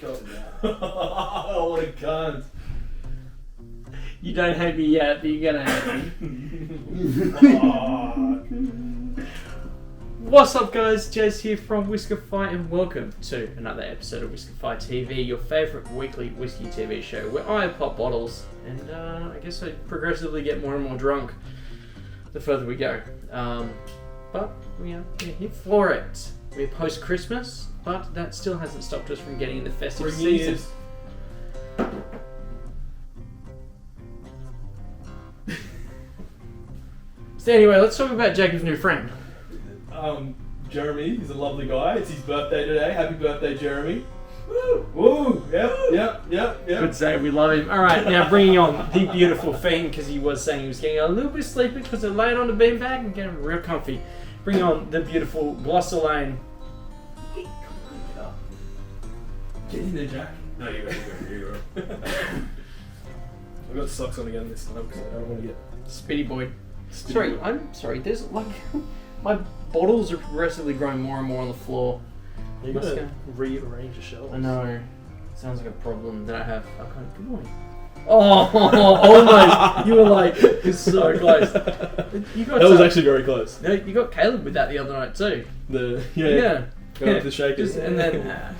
Oh, what a cunt. You don't hate me yet, but you're gonna hate me. What's up, guys? Jace here from Whiskefy, and welcome to another episode of WhiskefyTV, your favourite weekly whiskey TV show, where I pop bottles and I guess I progressively get more and more drunk the further we go. But we're here for it. We're post-Christmas, but that still hasn't stopped us from getting in the festive season. So anyway, let's talk about Jacob's new friend. Jeremy, he's a lovely guy. It's his birthday today. Happy birthday, Jeremy. Woo! Woo! Yep. Good say, we love him. Alright, now bringing on the beautiful Fiend, because he was saying he was getting a little bit sleepy because they're laying on the beanbag and getting real comfy. Bring on the beautiful Gloucester Lane. Get in there, Jack. No, you go. I've got socks on again this time because I don't want to get Speedy boy. I'm sorry, there's like... my bottles are progressively growing more and more on the floor. You're going to rearrange your shelves. I know. Sounds like a problem that I have. Okay, good morning. Oh, almost. You were like, you're so close. That was actually very close. No, you got Caleb with that the other night too. Yeah. Going with the shakers. And then, yeah.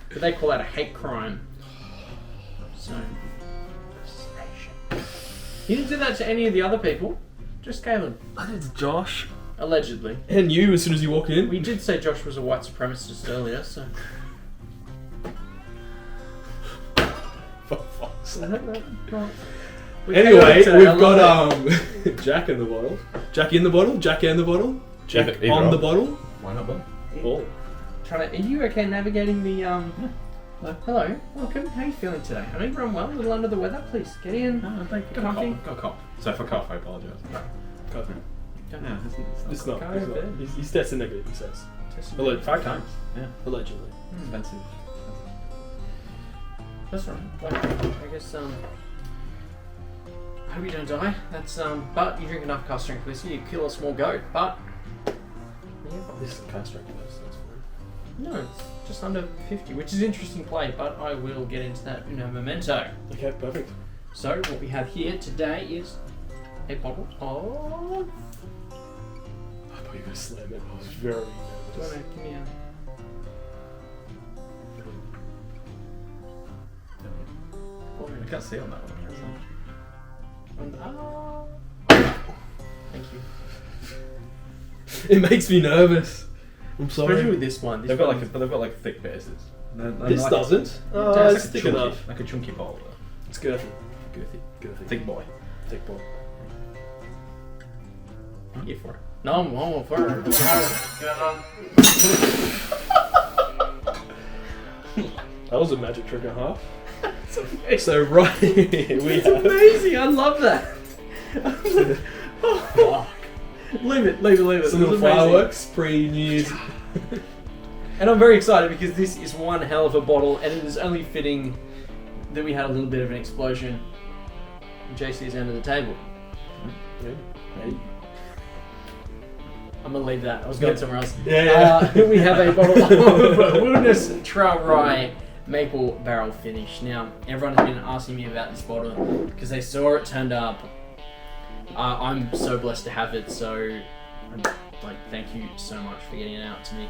But they call that a hate crime. So, he didn't do that to any of the other people. Just Caleb. I did to Josh. Allegedly. And you as soon as you walk in. We did say Josh was a white supremacist earlier, so. For fuck's sake. Anyway, we've got Jack in the bottle. Jack in the bottle. Jack in the bottle. Jack Either on or. the bottle. Why not both? Oh. Are you okay navigating the Hello, welcome. How are you feeling today? I know you run well, a little under the weather. Please get in. No, thank you. Comfy. Got a cough. So for cough, I apologise. Cut. Yeah, It's not. Okay, okay. He's tested negative, he says. Allegedly. 5 times. Yeah. Allegedly. Expensive. That's all right. Well, I guess I hope you don't die. That's but you drink enough cask strength whiskey, you kill a small goat. But This is the cask strength. That's fine. no, it's just under 50, which is an interesting play. But I will get into that in a memento. Okay, perfect. So what we have here today is a bottle of. I thought you were going to slam it. I was very nervous. Do you want to give me a? I can't see on that one. Thank you. It makes me nervous. I'm sorry. Especially with this one. They've got like thick bases. This doesn't. Oh, does. it's thick enough. Like a chunky bowl. It's girthy. Girthy. Thick boy. Thick boy. I'm here for it. No, I'm all for it. That was a magic trick and a half. It's amazing. So right here we It's have... amazing. I love that. Oh, fuck. Leave it. Some It little was amazing. fireworks, pre-New Year's. And I'm very excited because this is one hell of a bottle, and it is only fitting that we had a little bit of an explosion in JC's end of the table. Hey. I'm gonna leave that. I was going somewhere else. Yeah. We have a bottle of Wilderness Trail Rye Maple Barrel Finish. Now, everyone has been asking me about this bottle because they saw it turned up. I'm so blessed to have it. So, thank you so much for getting it out to me.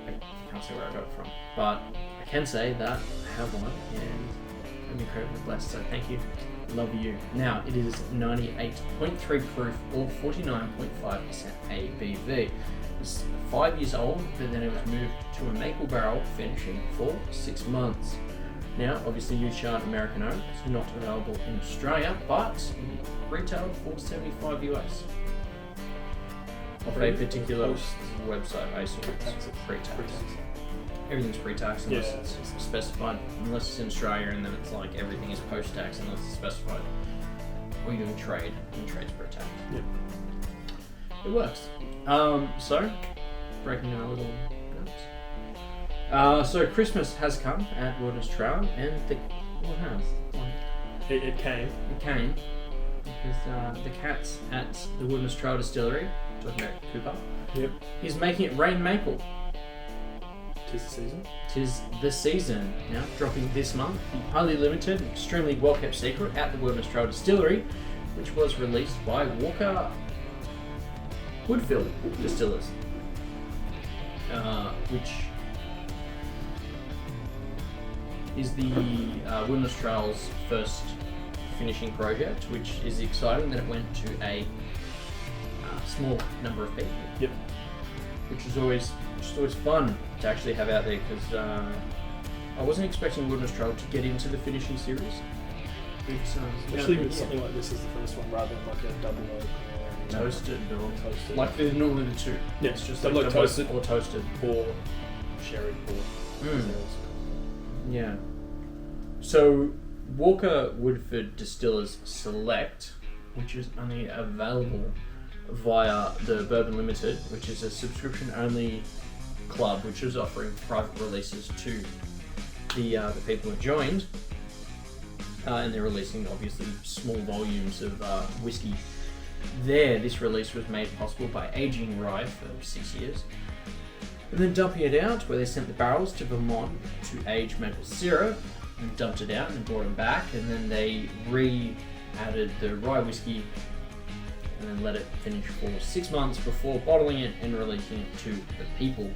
I can't say where I got it from, but I can say that I have one and I'm incredibly blessed. So, thank you. Love you. Now, it is 98.3 proof or 49.5% ABV. It's 5 years old, but then it was moved to a maple barrel finishing for 6 months. Now, obviously, you chart American oak. It's not available in Australia, but retailed for $75 US. Off a particular website, I assume it's pre-tax. Everything's pre-tax unless it's specified, unless it's in Australia, and then it's like everything is post-tax unless it's specified. Or you're doing trade, and trade's pre-tax. Yep. It works. So, breaking down a little notes. So Christmas has come at Wilderness Trail, and It came. It came because the cats at the Wilderness Trail Distillery, talking about Cooper, Yep. he's making it rain maple. 'Tis the season. Tis the season now, dropping this month. The highly limited, extremely well kept secret at the Bourbon Ltd distillery, which was released by Walker Woodfill Distillers, which is the Bourbon Ltd's first finishing project, which is exciting that it went to a small number of people. Yep. Which is always fun to actually have out there, because I wasn't expecting Bourbon Ltd to get into the finishing series. Especially with something like this as the first one, rather than like a double oak or Toasted or toasted. like they're normally the two. Yeah, It's just double like oak double toasted or toasted. or sherry or Yeah. So Walker Woodfill Distillers Select, which is only available via the Bourbon Ltd, which is a subscription-only club which is offering private releases to the people who joined, and they're releasing obviously small volumes of whiskey. This release was made possible by aging rye for 6 years, and then dumping it out, where they sent the barrels to Vermont to age maple syrup, and dumped it out and brought them back, and then they re-added the rye whiskey and then let it finish for 6 months before bottling it and releasing it to the people.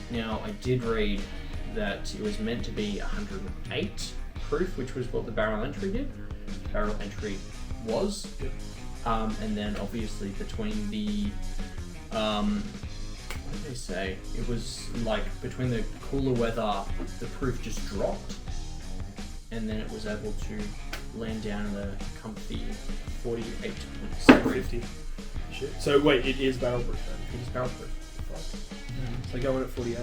Now, I did read that it was meant to be 108 proof, which was what the barrel entry did. Barrel entry was. And then obviously between the, what did they say? It was like between the cooler weather, the proof just dropped, and then it was able to land down in the comfy 48.7. 50. Shit. So wait, it is barrel proof then? It is barrel proof. So going at 48.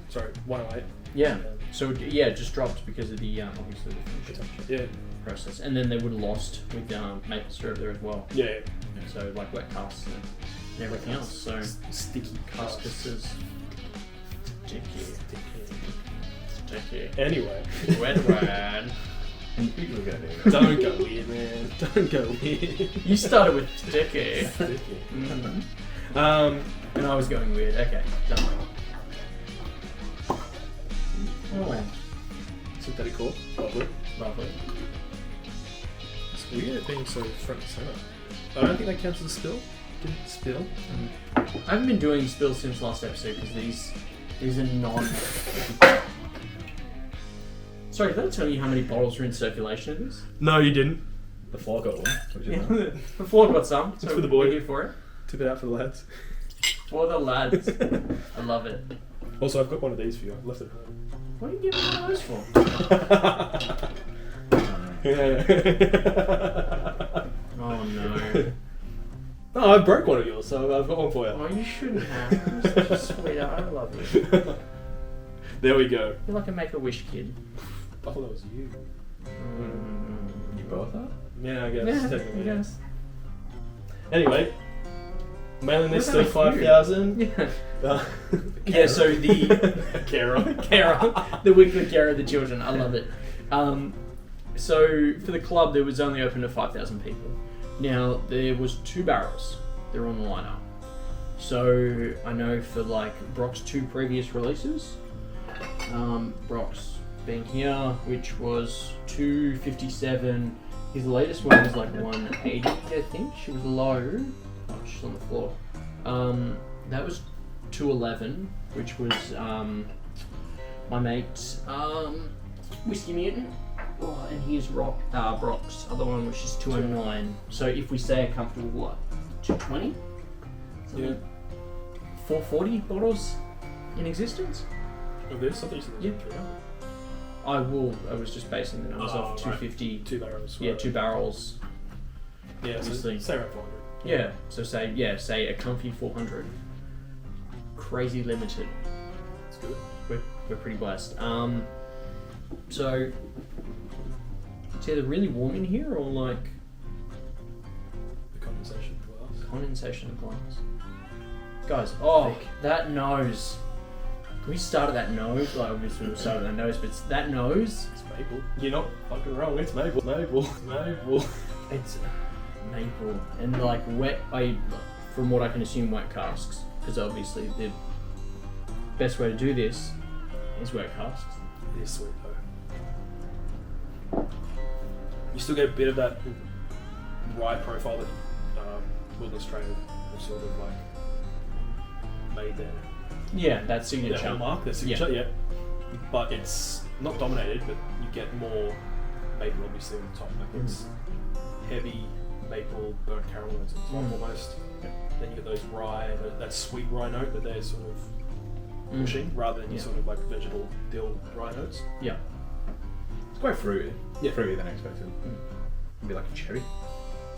Sorry, 108. Yeah. So it just dropped because of the obviously the finishing process, and then they would have lost with maple syrup there as well. Yeah. So like wet casks and everything else. So sticky cascasses. Sticky. Anyway. Wet. And people are going to Don't go weird, man. Don't go weird. You started with sticky. Sticky. And I was going weird. Okay, done. Oh, Synthetic core. Lovely. lovely. It's weird it being so front and center. I don't think that counts as a spill. Didn't spill. I haven't been doing spills since last episode because these are non. Sorry, did I tell you how many bottles are in circulation of this? No, you didn't. The floor got one. Which is Yeah, nice. before I got some. It's for the boy. We're here for it. Took it out for the lads. For the lads. I love it. Also, I've got one of these for you. I left it at home. What are you giving me those for? Oh no. No, I broke one of yours, so I've got one for you. Oh, you shouldn't have. You're such a sweetheart. I love you. There we go. You're like a Make-A-Wish kid. I thought that was you. You both are? Yeah, I guess. Yeah, Technically. I guess. Anyway, mailing list What of about you? 5,000. Yeah. Yeah, so the Kara, the weekly care of the children. I love it. So for the club, there was only open to 5,000 people. Now there was 2 barrels. They're on the lineup. So I know for like Brock's 2 previous releases, Brock's being here, which was 257. His latest one was like 180, I think. She was low. Oh, she's on the floor. That was 211, which was my mate's Whiskey Mutant. Oh, and here's Brock's other one, which is 209. So if we say a comfortable, what, 220? Yeah. 440 bottles in existence? Of this? I thought you said Yeah. 300. I was just basing the numbers off 250. 2 barrels. Yeah, 2 barrels. Yeah, so obviously. say around 400. Yeah, so say a comfy 400. Crazy limited. That's good. We're pretty blessed. So it's either really warm in here or like The condensation glass. condensation of glass. Guys, oh, Thick. that nose. Can we start at that nose? Like obviously we'll start at that nose, but it's that nose. It's maple. You're not fucking wrong. It's maple. Maple. Maple. It's maple and like wet. From what I can assume, wet casks, because obviously the best way to do this Is where casks. It is sweet though. You still get a bit of that rye profile that Wilderness Trail was sort of like made their Yeah, that signature. hallmark, their signature, yeah. But it's not dominated, but you get more maple obviously on the top. Like it's heavy maple burnt caramel notes on the top almost. Yeah. Then you get those rye, that sweet rye note that they're sort of pushing, rather than your sort of like vegetable dill rye notes. Yeah. It's quite fruity. Yeah. Fruity than I expected. Maybe like a cherry.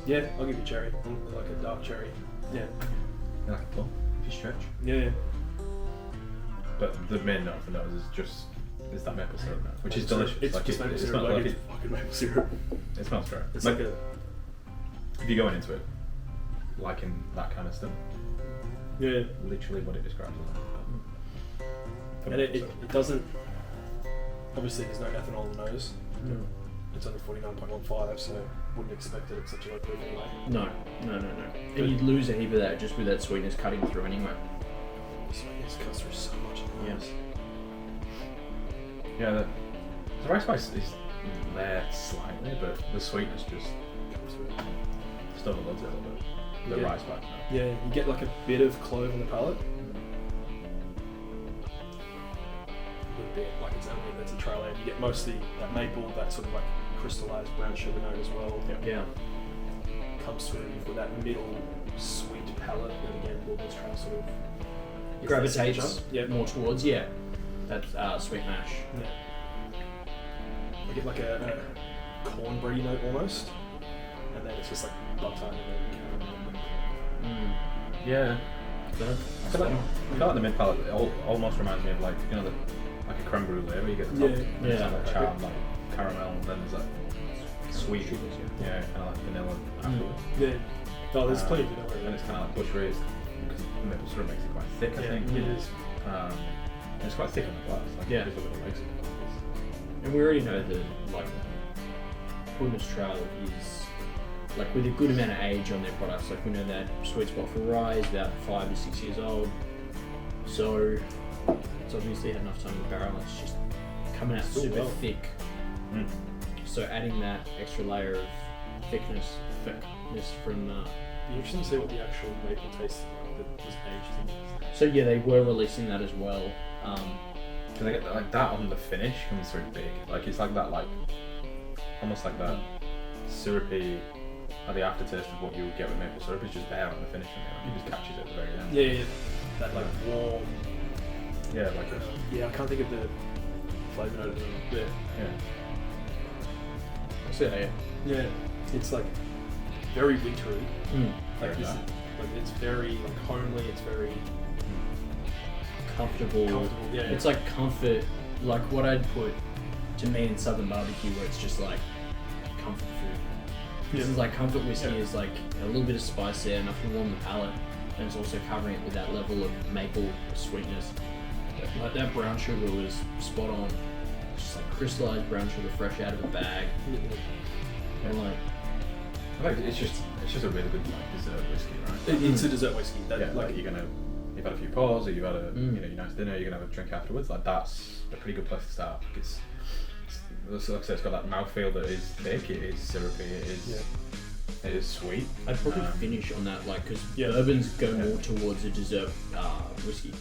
Yeah, I'll give you cherry, like a dark cherry. Yeah. Yeah, like a plum, if you stretch. Yeah. But the main note of the nose is that maple syrup note, which is delicious. It's like just maple it's syrup, not like like it's fucking maple syrup. it smells great. It's like a if you're going into it, liking that kind of stuff, yeah. literally what it describes. And it doesn't. Obviously, there's no ethanol in the nose. It's only 49.15, so wouldn't expect it at such a low proof anyway. No. And you'd lose a heap of that just with that sweetness cutting through anyway. Sweetness cuts through so much. Yes. Yeah, the rice spice is there slightly, but the sweetness just Comes through. still overloads it a little bit. The Yeah. rice spice. Yeah, you get like a bit of clove on the palate. A bit, like it's only that's a trail end. You get mostly that maple, that sort of like crystallized brown sugar note as well. Yeah. Comes through. You've got that middle sweet palate, and again, Wilderness Trail sort of Gravitates Yeah. more towards, that's sweet mash. Yeah. You get like a cornbready note almost, and then it's just like butter and then caramel. Yeah. I feel like the mid palate almost reminds me of like like a creme brulee where you get the top, like charm, like caramel, and then there's that sweet, kind of like vanilla afterwards. Yeah. Oh, there's plenty of vanilla. And it's kind of like bush raised because the maple syrup makes it quite thick. I think it is. And it's quite thick on the glass. Like Yeah. just a little makes it. And we already know that Wilderness Trail is like with a good amount of age on their products. Like we know that sweet spot for rye is about 5 to 6 years old. So it's obviously had enough time to barrel. It's just coming out Still super well. thick. So adding that extra layer of thickness from Be interesting to see what the actual maple tastes like that was aged in. so yeah, they were releasing that as well. Because I get like that on the finish comes through big. Like it's like that, like almost like that syrupy, or the aftertaste of what you would get with maple syrup is just there on the finish. Like it just catches it at the very end. Yeah. That like warm. Yeah, like Yeah, I can't think of the flavour note of it. Yeah. Yeah. It's like very wintry. Like Very this, dark. like it's very like homely. It's very Comfortable. Yeah. It's like comfort, like what I'd put to me in Southern barbecue, where it's just like comfort food. This is like comfort whiskey is like a little bit of spice there, enough to warm the palate, and it's also covering it with that level of maple sweetness. Like that brown sugar was spot on. Just like crystallized brown sugar fresh out of a bag. And like I think it's just a really good like dessert whiskey, right? It's a dessert whiskey. That, Yeah, like you've had a few pours, or you've had a your nice dinner, you're gonna have a drink afterwards. Like that's a pretty good place to start. Like it's like I said, it's got that mouthfeel that is thick. It is syrupy. It is sweet. I'd probably finish on that, like, because bourbons go more towards a dessert whiskey,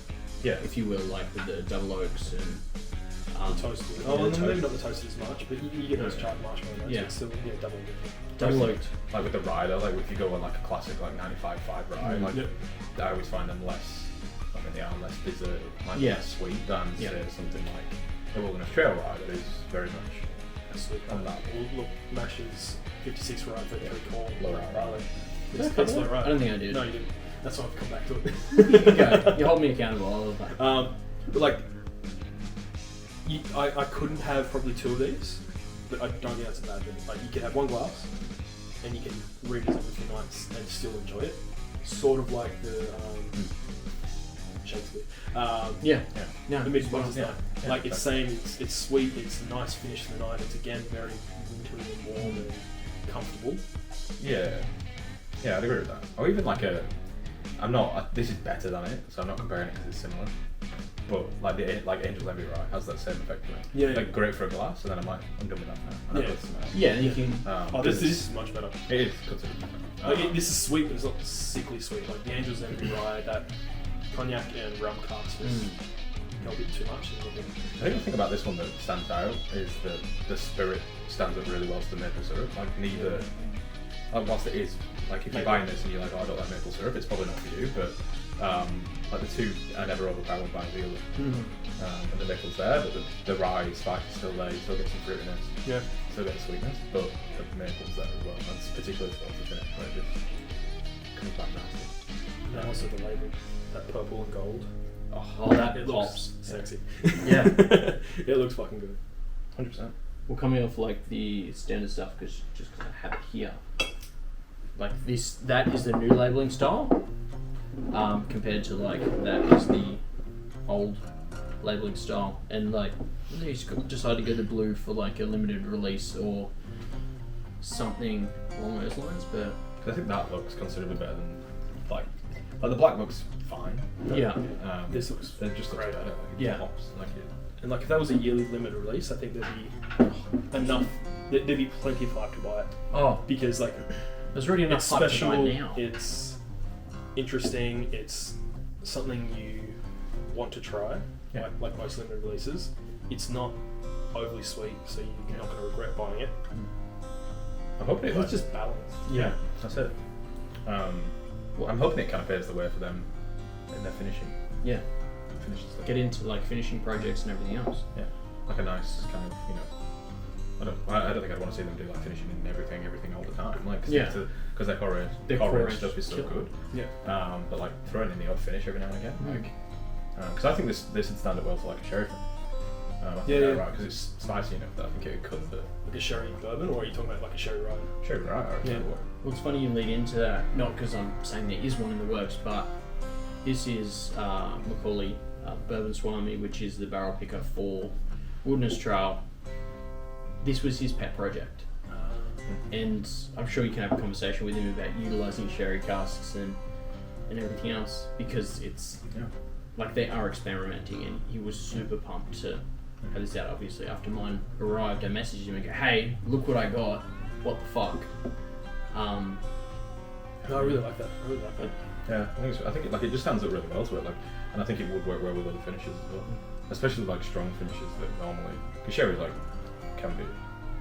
if you will, like with the double oaks and toasted. the Maybe not the toasted as much, but you get those charred marshmallow notes. Yeah. It's still double. double oaked. Like with the rye though, like if you go on like a classic like 95.5 rye, like I always find them less. I mean, they are less dessert, like less sweet than say something like the Wilderness Trail rye that is very much Sweet. on that. Look, mash is 56 rye, 33 corn, Low rye. barley. Did I It's cover low that? rye. I don't think I did. No, you didn't. That's why I've come back to it. Okay, you hold me accountable. I love that. But like, I couldn't have probably two of these, but I don't think that's a bad thing. Like, you can have one glass, and you can revisit with your nights and still enjoy it. Sort of like the Shakespeare. No, The mid-month Yeah. like it's same. It's sweet. It's a nice finish to the night. It's again very wintry and warm and comfortable. Yeah, I'd agree with that. Or even like this is better than it, so I'm not comparing it because it's similar. but like Angel's Envy Rye has that same effect to me. Yeah, Like great for a glass, and then I'm like, I'm done with that now. And Yeah. I've got some else. Yeah, and you can. This is much better. It is considerably better. This is sweet, but it's not sickly sweet. Like the Angel's Envy Rye, that cognac and rum cask was a bit too much. I think the thing about this one that stands out is that the spirit stands up really well to the maple syrup. Like neither, whilst it is, like if you're buying this and you're like, oh I don't like maple syrup, it's probably not for you, but like the two are never overpowered by the other. And the maple's there, but the rye spike is still there, you still get some fruitiness, Yeah. still get the sweetness, but the maple's there as well. That's particularly towards the finish where it just comes back nasty. And also the label, that purple and gold. Oh, that It pops. looks sexy. Yeah. It looks fucking good. 100%. Well, coming off like the standard stuff, because I have it here. Like this, that is the new labeling style. Compared to like that is the old labeling style, and like you decided to go the blue for like a limited release or something along those lines. But I think that looks considerably better than like the black looks fine. yeah, This looks It just looks great. better. Like, Yeah. it pops, like it. And like if that was a yearly limited release, I think there'd be enough. There'd be plenty of hype to buy it oh, because like there's already enough it's hype to special. buy now. It's interesting. It's something you want to try. Yeah. Like most limited releases, it's not overly sweet, so you're not going to regret buying it. I'm hoping it It's just balanced. yeah, that's it. I'm hoping it kind of paves the way for them in their finishing stuff. Get into like finishing projects and everything else. Yeah, like a nice kind of, you know, I don't think I'd want to see them do like finishing in everything all the time. Like, because their core range stuff is so good. Yeah. But like throwing in the odd finish every now and again, like, because I think this would stand up well for like a sherry. I think they're right because it's spicy enough that I think it could cut the Like a sherry bourbon, or are you talking about like a sherry rye? sherry right. Yeah. Well, it's funny you lead into that, not because I'm saying there is one in the works, but this is Macaulay Bourbon Swami, which is the barrel picker for Wilderness Trail. This was his pet project, and I'm sure you can have a conversation with him about utilising sherry casks and everything else, because it's like they are experimenting, and he was super pumped to have this out. Obviously, after mine arrived, I messaged him and go, "Hey, look what I got! What the fuck?" No, I really like that. Yeah, I think it just stands up really well to it, like, and I think it would work well with other finishes as well, especially like strong finishes that normally, because sherry like can be,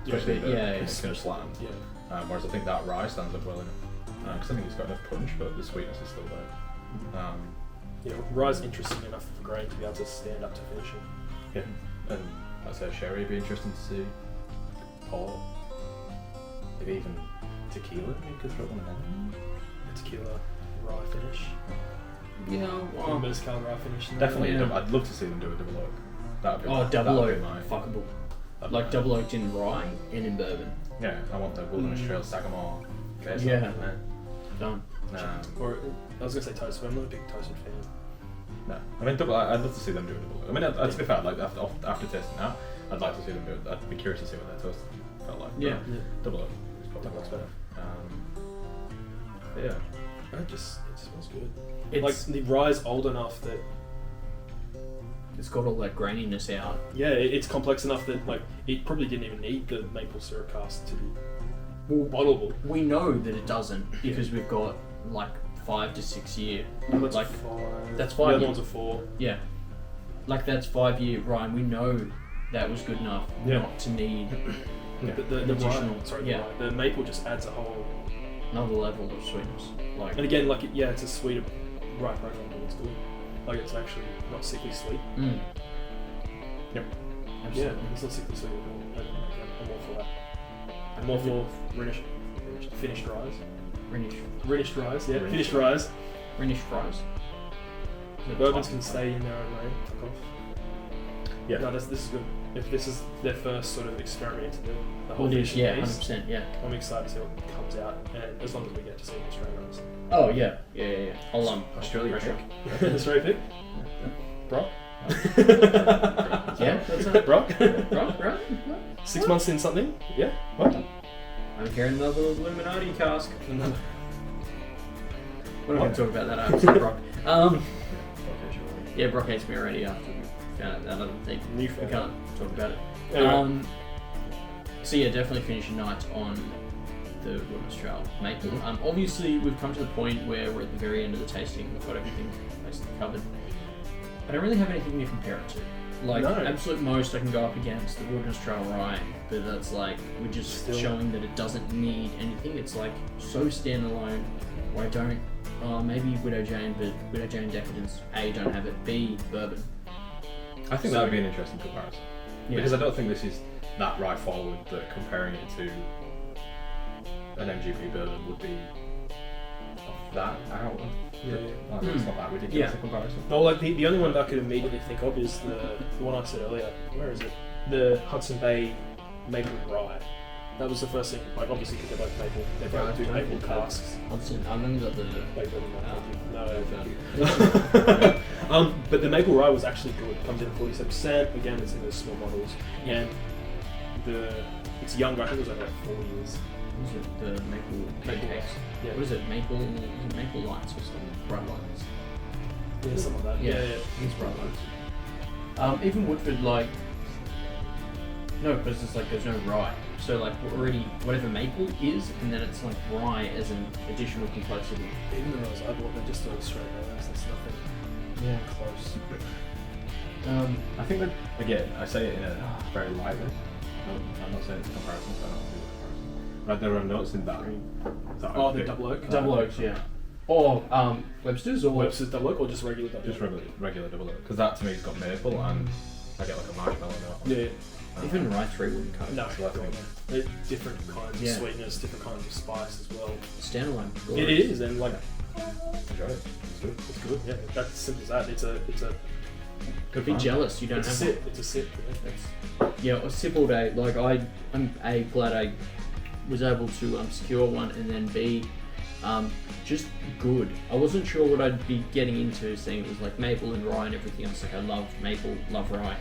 especially it's kind of slammed. Yeah. Whereas I think that rye stands up well enough, because I think it's got enough punch, but the sweetness is still there. You know, rye's interesting enough for grain to be able to stand up to finishing. Yeah, and I'd say sherry would be interesting to see. Port, maybe even tequila. You could throw one in there. A tequila rye finish. Yeah, Mezcal rye finish. Definitely, Yeah. I'd love to see them do a double oak. That'd be double that'd oak, be my fuckable. that'd be Like my- double oaked in rye and in bourbon. Yeah, I want the Wilderness Trail Sagamore. Yeah. Done. Or I was gonna say toast, but I'm not a big toasted fan. No, I mean, I'd love to see them do a double oak. I mean, to be fair, like after tasting that, I'd like to see them do it. I'd be curious to see what their toast felt like. Yeah. Double oak is probably Double oak's better. But yeah. It smells good. It's Like the rye's old enough that it's got all that graininess out. it's complex enough that like it probably didn't even need the maple syrup cask to be bottleable. We know that it doesn't because we've got like 5 to 6 year. That's Like, 5. that's The 5 other year. ones are 4. Yeah. Like that's 5 year Ryan. We know that was good enough not to need But the additional- rye, sorry, yeah. the maple just adds a whole. another level of sweetness. Like And again, like it's a sweeter rye program, but it's good. Like it's actually not sickly sweet. Yep. Absolutely. Yeah, it's not sickly sweet at all. I'm all for that. I'm all for finished ryes. Finished ryes, yeah. Finished ryes. Rhenish fries. The bourbons can stay in their own lane. Fuck off. Yeah. No, this is good. If this is their first sort of experiment into the whole Well, it is, finishing yeah, piece, 100%, yeah. I'm excited to see what comes out, and as long as we get to see the Australian runs. Oh yeah. I'll Australia pressure. pick. Australia pick? Bro? Yeah, that's it. Bro? Right. 6 months in something? Yeah? What? I'm carrying another Illuminati cask. Another. We're not going to talk about that. I'm Brock. Yeah, Brock hates me already after found out that other thing. You We found can't talk about it. Anyway. So yeah, definitely finish your night on the Wilderness Trail Maple. Obviously, we've come to the point where we're at the very end of the tasting. We've got everything basically covered. I don't really have anything to compare it to. Like, No. absolute most I can go up against the Wilderness Trail Rye, but that's like, we're just Still. showing that it doesn't need anything. It's like so standalone, where I don't, maybe Widow Jane, but Widow Jane Decadence, A, don't have it, B, bourbon. I think that would be an interesting comparison. Yeah. Because I don't think this is that right forward that comparing it to an MGP bourbon would be of that out of it's not that ridiculous a comparison. No, like the only one that I could immediately think of is the one I said earlier. Where is it? The Hudson Bay Maple Rye. That was the first thing. Like obviously because they're both maple, they both do maple casks. I've only got the. Wait, no, but the maple rye was actually good. It comes in at 47%. Again, it's in those small models, and it's younger. I think it was like 4 years. What is it? The maple cakes? Yeah. What is it? Maple lights or something? Bright lights. Yeah, something like that. Yeah. Yeah. It's bright lights. Even Woodford, like, no, because it's like there's no rye. So like we're already whatever maple is, and then it's like rye as an additional complexity. Even the rose I bought, they're just doing straight rose. There's nothing close. I think that, again, I say it in a very light way. I'm not saying it's a comparison, so I don't do a comparison. But there are notes in that. The double oak. Double oaks, yeah. Or Webster's or Webster's double oak, or just regular double Just oak? regular double oak. Because that to me has got maple and I get like a marshmallow note. Yeah. even rye 3 wouldn't cut it. No, So I think they're different kinds Yeah. of sweetness, different kinds of spice as well. Standalone. It is, and like enjoy it. It's good. it's good. Yeah, that's as simple as that. It's a Could be jealous you don't it's a have sip. It's a sip. Yeah, a sip all day. Like I'm A, glad I was able to secure one, and then B, just good. I wasn't sure what I'd be getting into, seeing it was like maple and rye and everything else. Like I love maple, love rye,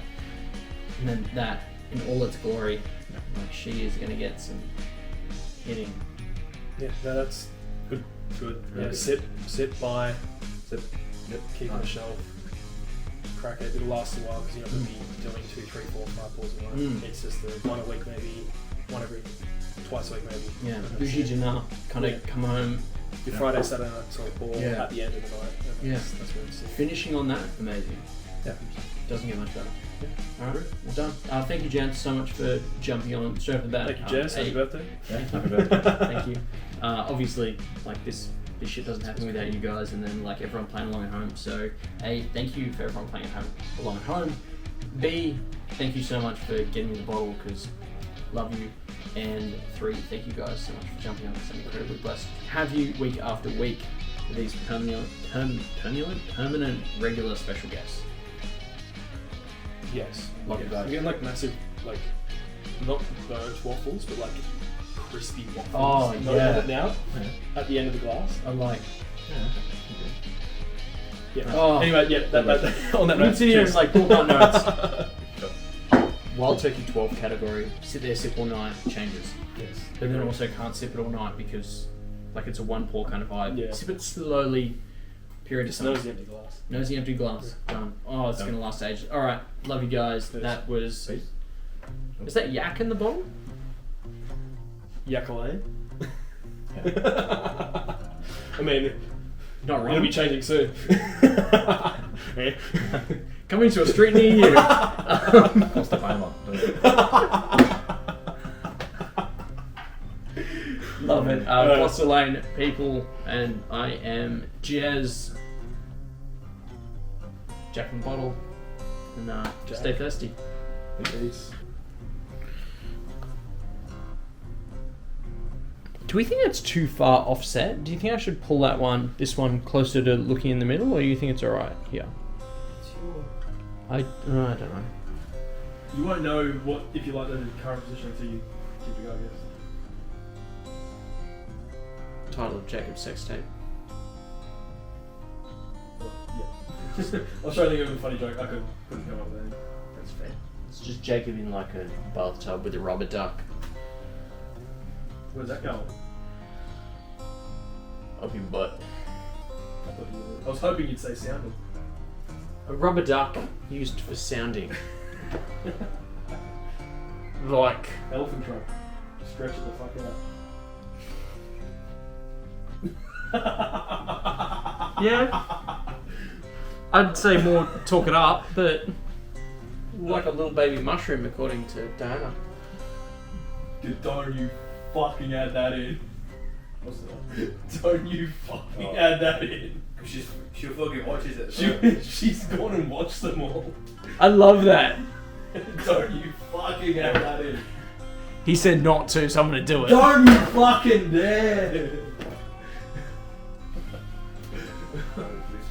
and then that in all its glory, like she is gonna get some hitting. Yeah, no, that's good. Good. Really Yeah, good. sip, buy, Sip. yep, keep on the shelf. Crack it. It'll last a while because you're not going to be doing 2, 3, 4, 5 pours a night. Mm. It's just one a week, maybe one every twice a week, maybe. Yeah, bougie dinner, kind of Yeah. come home, Your Friday, Saturday night sort of pour Yeah. at the end of the night. And Yeah. that's where it's. finishing on that, amazing. Yeah. Doesn't get much better. All right, well done. Thank you, gents, so much for jumping on straight off the bat. Thank you, Jess. Happy hey, birthday. Yeah, happy birthday. Thank you. Obviously, like this shit doesn't happen without you guys, and then like everyone playing along at home. So, A, thank you for everyone playing at home, along at home. B, thank you so much for getting me the bottle, because love you. And 3, thank you guys so much for jumping on. It's incredibly blessed to have you week after week with these permanent, regular special guests. Yes. Love you guys. Again, like massive, like not burnt waffles, but like crispy waffles. Oh, Not yeah. Now at the end of the glass. I like. Yeah. Oh. Anyway, yeah. That on that You note. sit here and cheers. like pull out notes. Wild Turkey 12 category, sit there, sip all night, changes. Yes. But then also can't sip it all night because like it's a one pour kind of vibe. Yeah. Sip it slowly, period of Just time. nose the empty glass. Nosy empty glass. Done. Oh, it's Done. gonna last ages. Alright, love you guys. Yes. That was. Peace. Is that yak in the bottle? Yakalane. Yeah. I mean, Not it'll wrong. be changing soon. Coming to a street near you. What's the final one? Love it. Alright. Foster Lane people, and I am Jez. Jack in the bottle. And Jack. stay thirsty. Peace. Do we think that's too far offset? Do you think I should pull this one closer to looking in the middle, or do you think it's alright here? I don't know. You won't know what if you like that in the current position until you keep it going, I guess. Title of Jacob's sex tape. But, yeah. I was trying to think of a funny joke. I couldn't come up with anything. That's fair. It's just Jacob in like a bathtub with a rubber duck. Where's that going? Up your butt. I was hoping you'd say sounded. A rubber duck used for sounding. Like. Elephant trunk. Stretch it the fuck out. Yeah. I'd say more talk it up, but like a little baby mushroom, according to Diana. Dude, don't you fucking add that in. What's that? Don't you fucking add that in. She'll fucking watches it. She's gone and watched them all. I love that. Don't you fucking add that in. He said not to, so I'm gonna do it. Don't you fucking dare.